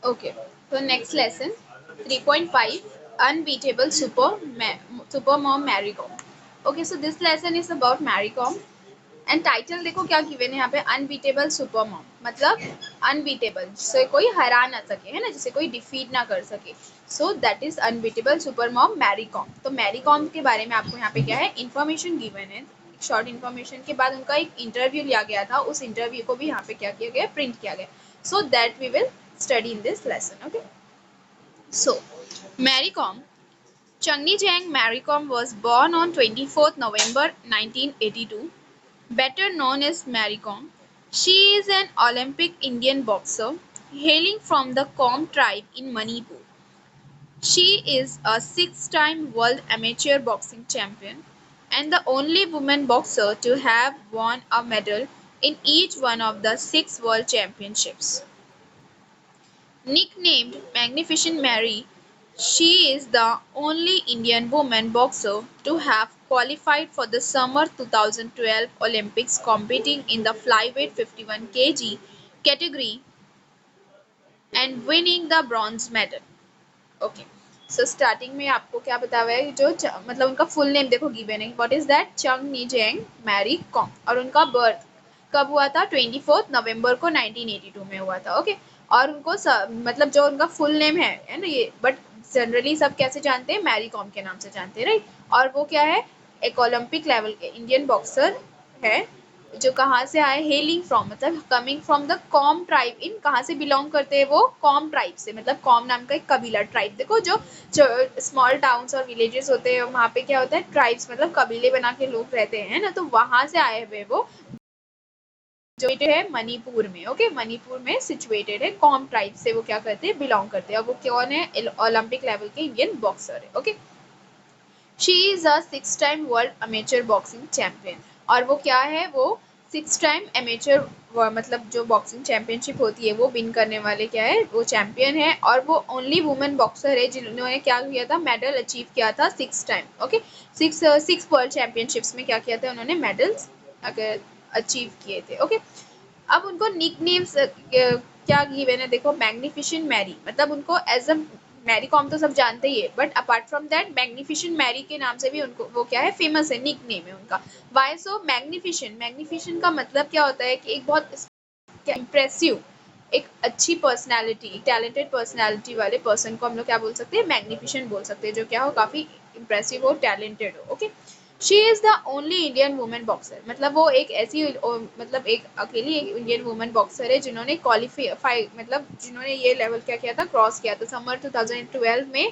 Okay, so next lesson 3.5 Unbeatable Super Mom Mary Kom. Okay, so this lesson is about Mary Kom and title देखो क्या given है यहाँ पे unbeatable super mom मतलब unbeatable जिसे कोई हरा ना सके है ना जिसे कोई डिफीट ना कर सके so that is unbeatable super mom Mary Kom. तो मैरी कॉम के बारे में आपको यहाँ पे क्या है इन्फॉर्मेशन गिवन है। शॉर्ट इन्फॉर्मेशन के बाद उनका एक इंटरव्यू लिया गया था, उस इंटरव्यू को भी यहाँ पे क्या किया गया प्रिंट किया गया so that we will study in this lesson. Okay, so Mary Kom Changni Jang Mary Kom was born on 24th November 1982, better known as Mary Kom. She is an Olympic Indian boxer hailing from the Kom tribe in Manipur. She is a six-time world amateur boxing champion and the only woman boxer to have won a medal in each one of the six world championships. Nicknamed Magnificent Mary, she is the only Indian woman boxer to have qualified for the summer 2012 Olympics competing in the flyweight 51 kg category and winning the bronze medal. Okay so starting में आपको क्या बताया हुआ है जो मतलब उनका full name देखो गिवन है what is that Chungneijang Mary Kom और उनका बर्थ कब हुआ था 24 नवंबर को 1982 में हुआ था। ओके और उनको मतलब जो उनका फुल नेम है ना ये बट जनरली सब कैसे जानते हैं मैरी कॉम के नाम से जानते हैं राइट। और वो क्या है एक ओलंपिक लेवल के इंडियन बॉक्सर है जो कहाँ से आए हेलिंग फ्रॉम मतलब coming from the com tribe in कहाँ से बिलोंग करते हैं वो कॉम ट्राइब से मतलब कॉम नाम का एक कबीला ट्राइब देखो जो स्मॉल टाउन्स और विलेजेस होते हैं वहाँ पे क्या होता है ट्राइब्स मतलब कबीले बना के लोग रहते हैं ना तो वहां से आए हुए वो जो है मणिपुर में। ओके मणिपुर में सिचुएटेड है कॉम ट्राइब से वो क्या करते हैं बिलोंग करते हैं और वो कौन है ओलंपिक लेवल के इंडियन बॉक्सर है। Okay she is a six time world amateur boxing champion और वो क्या है वो सिक्स टाइम अमेचर मतलब जो बॉक्सिंग चैंपियनशिप होती है वो विन करने वाले क्या है वो चैंपियन है और वो ओनली वुमेन बॉक्सर है जिन्होंने क्या किया था मेडल अचीव किया था six time. Okay six world championships में क्या किया था उन्होंने मेडल्स अगर अचीव किए थे। ओके अब उनको निक नेम्स क्या गिवन है देखो मैग्निफिशेंट मैरी मतलब उनको एज अ मैरी कॉम तो सब जानते ही है but apart from that magnificent Mary के नाम से भी उनको वो क्या है फेमस है निक नेम है उनका। वाई सो मैग्निफिशेंट का मतलब क्या होता है कि एक बहुत इम्प्रेसिव एक अच्छी पर्सनैलिटी एक टैलेंटेड पर्सनैलिटी वाले पर्सन को हम लोग क्या बोल सकते हैं मैग्निफिशेंट बोल सकते हैं जो क्या हो काफी इम्प्रेसिव हो टैलेंटेड हो। Okay she is the only Indian women boxer मतलब वो एक ऐसी मतलब एक अकेली एक इंडियन वुमेन बॉक्सर है जिन्होंने क्वालिफाई मतलब जिन्होंने ये लेवल क्या किया था क्रॉस किया था समर 2012 में।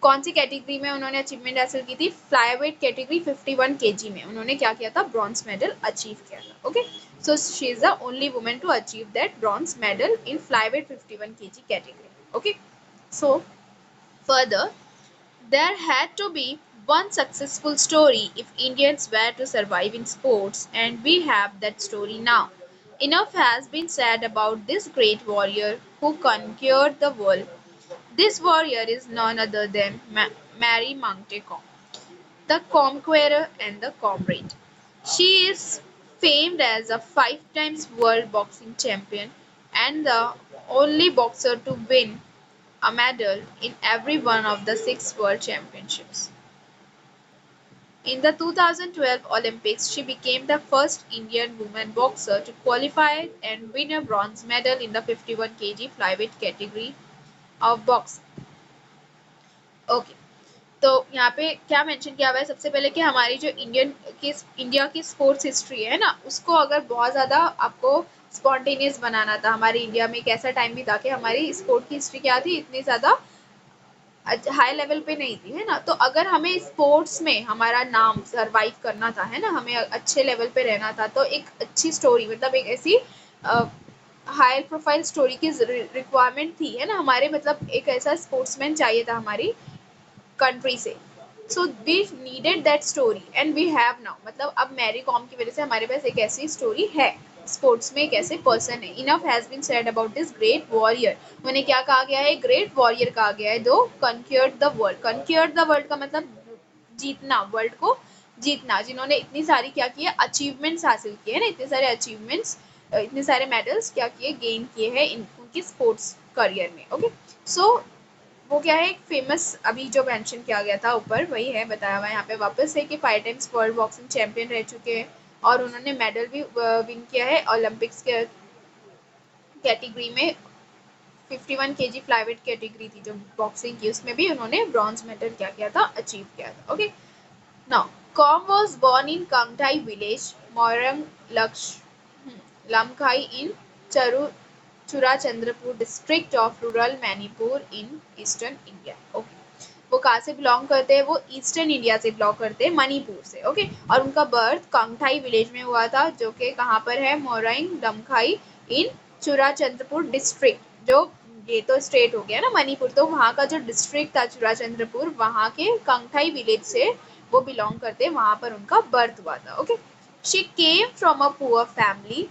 कौन सी कैटेगरी में उन्होंने अचीवमेंट हासिल की थी फ्लाईवेट कैटेगरी 51 केजी में उन्होंने क्या किया था ब्रॉन्ज मेडल अचीव किया था। Okay so she is the only women to achieve that bronze medal in flyweight 51 KG category. Okay so further there had to be one successful story if Indians were to survive in sports, and we have that story now. Enough has been said about this great warrior who conquered the world. This warrior is none other than Mary Montcalm, the conqueror and the comrade. She is famed as a five times world boxing champion and the only boxer to win a medal in every one of the six world championships. In the 2012 Olympics, she became the first Indian woman boxer to qualify and win a bronze medal in the 51 kg flyweight category of boxing. Okay. तो यहाँ पे क्या mention किया हुआ है सबसे पहले कि हमारी जो इंडिया की स्पोर्ट्स हिस्ट्री है ना उसको अगर बहुत ज़्यादा आपको स्पॉन्टेनियस बनाना था हमारे इंडिया में एक ऐसा टाइम भी था कि हमारी स्पोर्ट की हिस्ट्री क्या थी इतनी ज़्यादा हाई लेवल पे नहीं थी है ना। तो अगर हमें स्पोर्ट्स में हमारा नाम सरवाइव करना था है ना हमें अच्छे लेवल पे रहना था तो एक अच्छी स्टोरी मतलब एक ऐसी हाई प्रोफाइल स्टोरी की रिक्वायरमेंट थी है ना हमारे मतलब एक ऐसा स्पोर्ट्समैन चाहिए था हमारी कंट्री से। So we needed that story and we have now मतलब अब मैरी कॉम की वजह से हमारे पास एक ऐसी स्टोरी है स्पोर्ट्स में एक ऐसे पर्सन है। Enough has been said about this great warrior उन्हें क्या कहा गया है ग्रेट वॉरियर कहा गया है जो कन्क्योर्ड द वर्ल्ड। कन्क्योर्ड द वर्ल्ड का मतलब जीतना वर्ल्ड को जीतना जिन्होंने इतनी सारी क्या किया अचीवमेंट्स हासिल किए है ना इतने सारे अचीवमेंट्स इतने सारे मेडल्स क्या किए गेन किए हैं उनकी स्पोर्ट्स करियर में। ओके, सो वो क्या है, एक फेमस अभी जो मेंशन किया गया था ऊपर वही है बताया हुआ है यहाँ पे वापस है कि 5 टाइम्स वर्ल्ड बॉक्सिंग चैंपियन रह चुके हैं और उन्होंने मेडल भी विन किया है ओलंपिक्स के कैटेगरी में। 51 केजी फ्लाईवेट कैटेगरी थी जो बॉक्सिंग की, उसमें भी उन्होंने ब्रॉन्ज मेडल क्या किया था, अचीव किया था। Okay, now com was born in Kangthai village, Moirang Lamkhai in Charu Churachandrapur district of rural Manipur in eastern India. Okay. वो कहाँ से बिलोंग करते हैं, वो ईस्टर्न इंडिया से बिलोंग करते हैं, मणिपुर से। ओके, और उनका बर्थ कंगथाई विलेज में हुआ था जो कि कहाँ पर है, मोरंग लमखाई इन चुराचंद्रपुर डिस्ट्रिक्ट, जो ये तो स्टेट हो गया ना मणिपुर, तो वहाँ का जो डिस्ट्रिक्ट था चुराचंद्रपुर, वहाँ के कंगथाई विलेज से वो बिलोंग करते हैं, वहाँ पर उनका बर्थ हुआ था। Okay, she came from a poor family.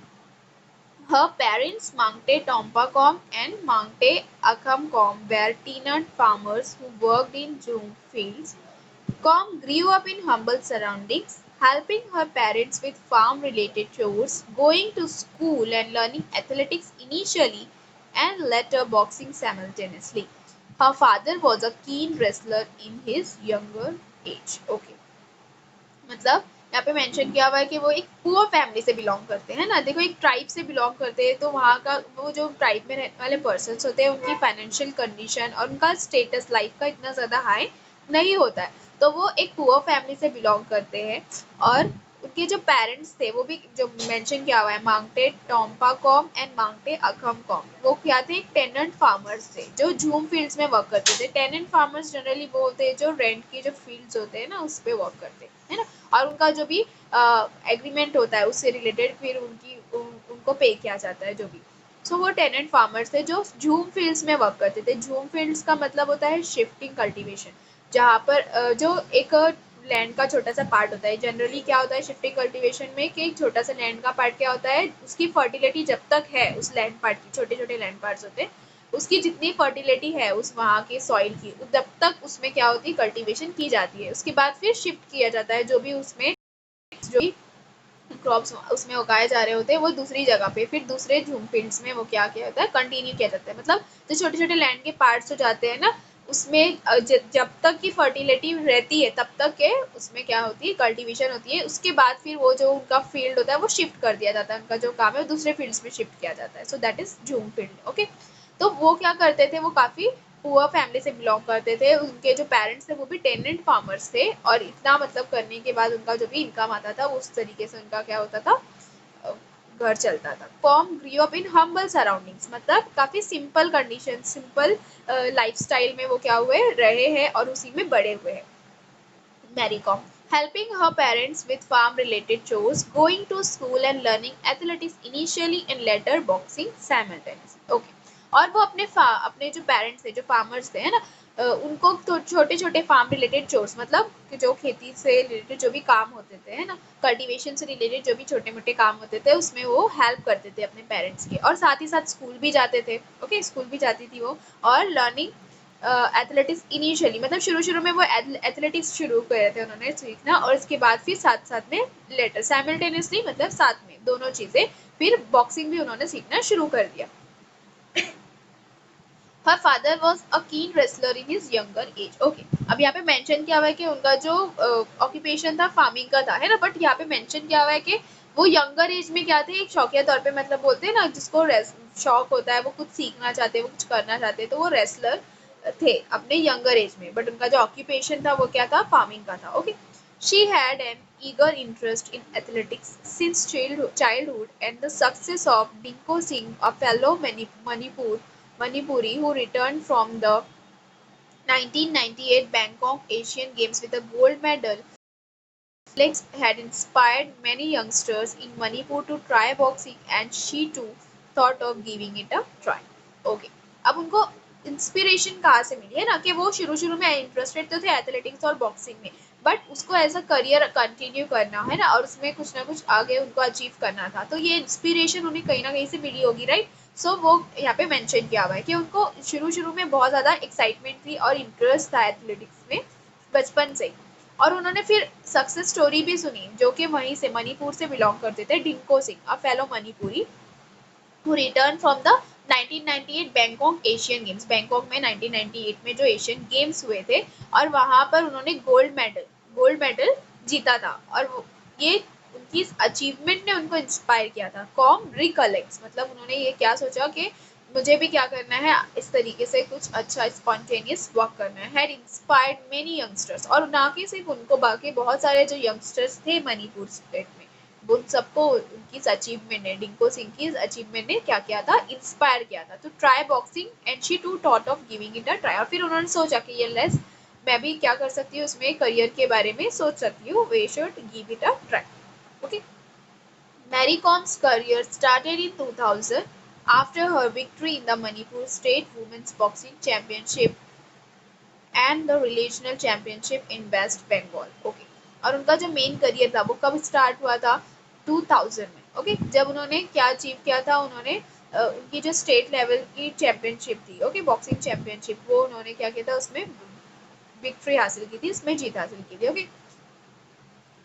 Her parents, Mangte Tompacom and Mangte Akhamcom, were tenant farmers who worked in jute fields. Com grew up in humble surroundings, helping her parents with farm-related chores, going to school and learning athletics initially and later boxing simultaneously. Her father was a keen wrestler in his younger age. Okay. मतलब यहाँ पे mention किया हुआ है कि वो एक poor family से बिलोंग करते हैं ना, देखो एक ट्राइब से बिलोंग करते हैं तो वहाँ का वो जो ट्राइब में रहने वाले पर्सन्स होते हैं उनकी फाइनेंशियल कंडीशन और उनका स्टेटस लाइफ का इतना ज़्यादा हाई नहीं होता है, तो वो एक पुअर फैमिली से बिलोंग करते हैं। और उनके जो पेरेंट्स थे वो भी जो मेंशन किया हुआ है, मांगटे टोम्पाकॉम एंड मांगटे अखमकॉम, वो क्या थे, एक टेनेंट फार्मर्स थे जो झूम फील्ड्स में वर्क करते थे। टेनेंट फार्मर्स जनरली वो होते हैं जो रेंट की जो फील्ड्स होते हैं ना उस पर वर्क करते हैं, है ना, और उनका जो भी एग्रीमेंट होता है उससे रिलेटेड फिर उनको पे किया जाता है जो भी। सो वो टेनेंट फार्मर्स थे जो झूम फील्ड्स में वर्क करते थे। झूम फील्ड्स का मतलब होता है शिफ्टिंग कल्टीवेशन, जहाँ पर जो एक लैंड का छोटा सा पार्ट होता है। जनरली क्या होता है शिफ्टिंग कल्टीवेशन में कि एक छोटा सा लैंड का पार्ट क्या होता है, उसकी फर्टिलिटी जब तक है उस लैंड पार्ट की, छोटे छोटे लैंड पार्ट्स होते हैं, उसकी जितनी फर्टिलिटी है उस वहाँ के सॉइल की, जब तक उसमें क्या होती है कल्टीवेशन की जाती है। उसके बाद फिर शिफ्ट किया जाता है जो भी उसमें जो भी क्रॉप्स उसमें उगाए जा रहे होते हैं वो दूसरी जगह पे फिर दूसरे झूम फील्ड्स में वो क्या किया जाता है, कंटिन्यू किया जाता है। मतलब जो छोटे छोटे लैंड के पार्ट्स हो जाते हैं ना उसमें जब तक की फर्टिलिटी रहती है तब तक के उसमें क्या होती है, कल्टीवेशन होती है। उसके बाद फिर वो जो उनका फील्ड होता है वो शिफ्ट कर दिया जाता है, उनका जो काम है वो दूसरे फील्ड्स में शिफ्ट किया जाता है। सो दैट इज झूम फील्ड। ओके, तो वो क्या करते थे, वो काफ़ी पुअर फैमिली से बिलोंग करते थे। उनके जो पेरेंट्स थे वो भी टेनेंट फार्मर्स थे और इतना मतलब करने के बाद उनका जो भी इनकम आता था उस तरीके से उनका क्या होता था, घर चलता था। Com grew up in humble surroundings, मतलब काफ़ी सिंपल कंडीशन, सिंपल लाइफस्टाइल में वो क्या हुए रहे हैं और उसी में बड़े हुए हैं। Mary Kom, helping her parents with farm-related chores, going to school and learning athletics initially and later boxing simultaneously. Okay. और वो अपने जो पेरेंट्स थे जो फार्मर्स थे है ना, उनको तो छोटे छोटे फार्म रिलेटेड चोर्स, मतलब जो खेती से रिलेटेड जो भी काम होते थे है ना, कल्टीवेशन से रिलेटेड जो भी छोटे मोटे काम होते थे उसमें वो हेल्प करते थे अपने पेरेंट्स के, और साथ ही साथ स्कूल भी जाते थे। ओके, स्कूल भी जाती थी वो, और लर्निंग एथलेटिक्स इनिशियली, मतलब शुरू शुरू में वो एथलेटिक्स शुरू करे थे उन्होंने सीखना, और इसके बाद फिर साथ साथ में लेटर साइमल्टेनियसली, मतलब साथ में दोनों चीज़ें, फिर बॉक्सिंग भी उन्होंने सीखना शुरू कर दिया। Her father was a keen wrestler in his younger age. Okay, अब यहाँ पे मेंशन किया हुआ है कि उनका जो ऑक्यूपेशन था फार्मिंग का था, है ना, बट यहाँ पे मेंशन किया हुआ है कि वो यंगर एज में क्या थे, एक शौकिया तौर पे, मतलब बोलते हैं ना जिसको शौक होता है, वो कुछ सीखना चाहते हैं, वो कुछ करना चाहते हैं, तो वो रेसलर थे अपने यंगर एज में, बट उनका जो ऑक्यूपेशन था वो क्या था, फार्मिंग का था। Okay, she had an eager interest in athletics since childhood, and the success of Dinko Singh, a fellow Manipuri who returned from the 1998 Bangkok Asian Games with a gold medal, Alex had inspired many youngsters in Manipur to try boxing, and she too thought of giving it a try. Okay, अब उनको inspiration कहाँ से मिली, है ना, कि वो शुरू शुरू में इंटरेस्टेड तो थे एथलेटिक्स और बॉक्सिंग में, बट उसको एज अ करियर कंटिन्यू करना है ना, और उसमें कुछ ना कुछ आगे उनको अचीव करना था, तो ये इंस्पिरेशन उन्हें कहीं ना कहीं से मिली होगी, राइट। सो वो यहाँ पे मेंशन किया हुआ है कि उनको शुरू शुरू में बहुत ज़्यादा एक्साइटमेंट थी और इंटरेस्ट था एथलेटिक्स में बचपन से, और उन्होंने फिर सक्सेस स्टोरी भी सुनी जो कि वहीं से मणिपुर से बिलोंग करते थे, Dingko Singh, a fellow Manipuri, who returned from the 1998 Bangkok Asian Games. Bangkok में 1998 में जो एशियन गेम्स हुए थे और वहां पर उन्होंने गोल्ड मेडल जीता था। और ये उनकी अचीवमेंट ने उनको इंस्पायर किया था। कॉम रिकलेक्ट्स मतलब उन्होंने ये क्या सोचा कि मुझे भी क्या करना है, इस तरीके से कुछ अच्छा स्पॉन्टेनियस वर्क करना है। हैड इंस्पायर्ड मेनी यंगस्टर्स, और ना कि सिर्फ उनको, बाकी बहुत सारे जो यंगस्टर्स थे मणिपुर स्टेट में, उन सबको उनकी अचीवमेंट ने, डिंको सिंह की अचीवमेंट ने क्या किया था, इंस्पायर किया था। तो try boxing and she too thought of giving it a try. और फिर उन्होंने सोचा कि ये लेस मैं भी क्या कर सकती हूँ, उसमें करियर के बारे में सोच सकती हूँ, we should give it a try. Okay, Mary Com's career started in 2000 after her victory in the Manipur State Women's Boxing Championship and the regional championship in West Bengal. Okay. और उनका जो main career था वो कब start हुआ था, 2000 में। Okay, जब उन्होंने क्या अचीव किया था, उन्होंने उनकी जो स्टेट लेवल की चैंपियनशिप थी, ओके, बॉक्सिंग चैंपियनशिप, वो उन्होंने क्या किया था, उसमें विक्ट्री हासिल की थी, उसमें जीत हासिल की थी। ओके,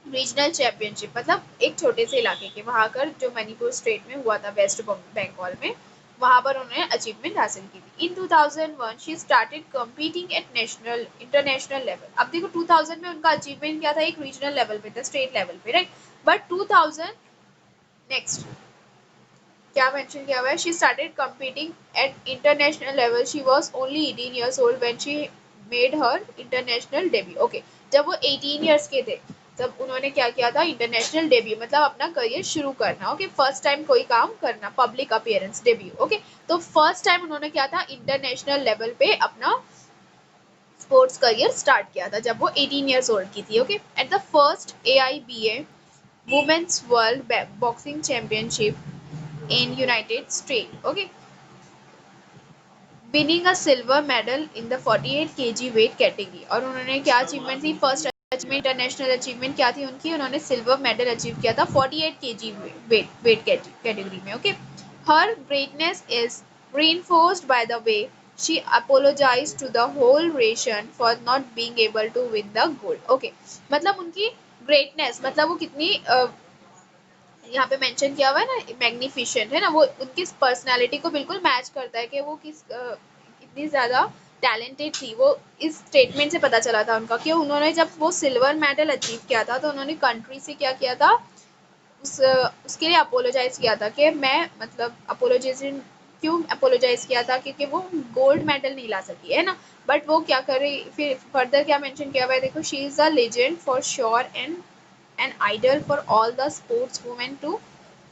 रीजनल चैंपियनशिप मतलब एक छोटे से इलाके के, वहां कर जो मणिपुर स्टेट में हुआ था, वेस्ट बंगाल में, वहां पर उन्होंने अचीवमेंट हासिल की थी। In 2001 she started competing at national international level. अब देखो 2000 में उनका अचीवमेंट क्या था, एक रीजनल लेवल पे था, स्टेट लेवल पे, राइट। बट 2000 नेक्स्ट क्या मेंशन किया हुआ है, she started competing at international level, she was only 18 years old when she made her international debut. Okay, जब वो 18 इयर्स के थे तब उन्होंने क्या किया था, इंटरनेशनल डेब्यू मतलब अपना करियर शुरू करना। ओके, फर्स्ट टाइम कोई काम करना, पब्लिक अपीयरेंस डेब्यू। ओके, तो फर्स्ट टाइम उन्होंने क्या था, इंटरनेशनल लेवल पे अपना स्पोर्ट्स करियर स्टार्ट किया था जब वो 18 इयर्स ओल्ड की थी। Okay, at the first AIBA women's world boxing championship in United States. Okay, winning a silver medal in the 48 kg weight category। और उन्होंने क्या अचीवमेंट थी, फर्स्ट अचीवमेंट, इंटरनेशनल अचीवमेंट क्या थी उनकी, उन्होंने सिल्वर मेडल अचीव किया था 48 kg वेट कैटेगरी में। Okay, her greatness is reinforced by the way she apologized to the whole nation for not being able to win the gold। Okay, मतलब उनकी greatness मतलब वो कितनी यहाँ पे मेंशन किया हुआ है ना, मैग्निफिशेंट है ना, वो उनकी पर्सनालिटी को बिल्कुल मैच करता है कि वो कितनी ज्यादा टैलेंटेड थी। वो इस स्टेटमेंट से पता चला था उनका कि उन्होंने जब वो सिल्वर मेडल अचीव किया था तो उन्होंने कंट्री से क्या किया था, उसके लिए अपोलोजाइज किया था कि मैं मतलब अपोलोजाइजेशन क्यों अपोलोजाइज किया था, क्योंकि वो गोल्ड मेडल नहीं ला सकी है ना। बट वो क्या कर रही, फिर फर्दर क्या मेंशन किया हुआ है, देखो, she is a legend for sure and an idol for all the sports women to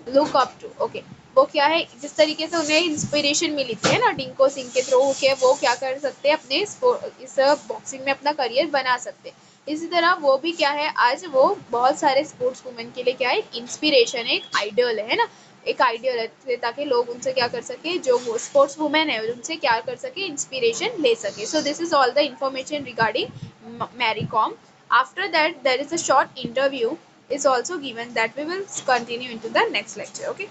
look up to. Okay, वो क्या है, जिस तरीके से उन्हें इंस्पिरेशन मिली थी है ना डिंको सिंह के थ्रू, के वो क्या कर सकते हैं, अपने इस बॉक्सिंग में अपना करियर बना सकते हैं। इसी तरह वो भी क्या है, आज वो बहुत सारे स्पोर्ट्स वुमेन के लिए क्या है, एक इंस्पिरेशन है, एक आइडल है ना, एक आइडियल है, ताकि लोग उनसे क्या कर सके, जो स्पोर्ट्स वुमेन है उनसे क्या कर सके, इंस्पिरेशन ले सके। So this is all the information regarding Mary Kom. After that, there is a short interview is also given that we will continue into the next lecture. Okay.